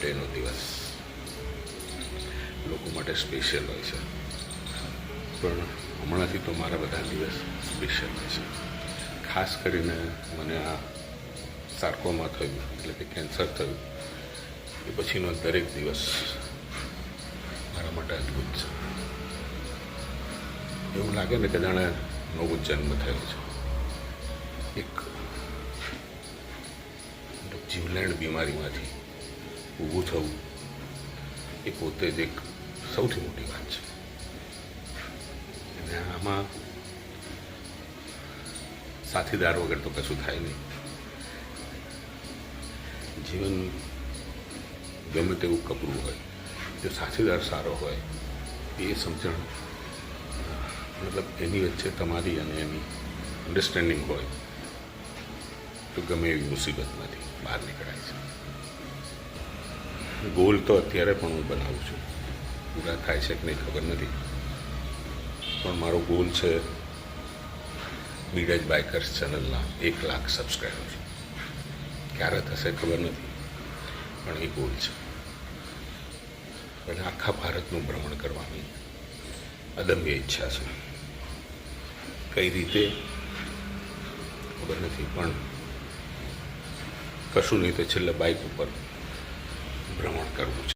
બર્થડેનો દિવસ લોકો માટે સ્પેશિયલ હોય છે, પણ હમણાંથી તો મારા બધા દિવસ સ્પેશિયલ હોય છે. ખાસ કરીને મને આ સાર્કોમા થયું, એટલે કે કેન્સર થયું, એ પછીનો દરેક દિવસ મારા માટે અદ્ભુત છે. એવું લાગે ને કે જાણે નવો જન્મ થયો છે. એક જીવલેણ બીમારીમાંથી ઊભું થવું એ પોતે જ એક સૌથી મોટી વાત છે. અને આમાં સાથીદાર વગર તો કશું થાય નહીં. જીવન ગમે તેવું કપરું હોય, જો સાથીદાર સારો હોય, એ સમજણ મતલબ એની વચ્ચે તમારી અને એની અન્ડરસ્ટેન્ડિંગ હોય તો ગમે એવી મુસીબતમાંથી બહાર નીકળાય છે. ગોલ તો અત્યારે પણ હું બનાવું છું, પૂરા થાય છે કે નહીં ખબર નથી, પણ મારો ગોલ છે બીડજ બાઇકર્સ ચેનલના 1 લાખ સબસ્ક્રાઈબર. ક્યારે થશે ખબર નથી, પણ એ ગોલ છે. અને આખા ભારતનું ભ્રમણ કરવાની અદમ્ય ઈચ્છા છે. કઈ રીતે ખબર નથી, પણ કશું નહીં તો છેલ્લે બાઇક ઉપર ભ્રમણ કરવું છે.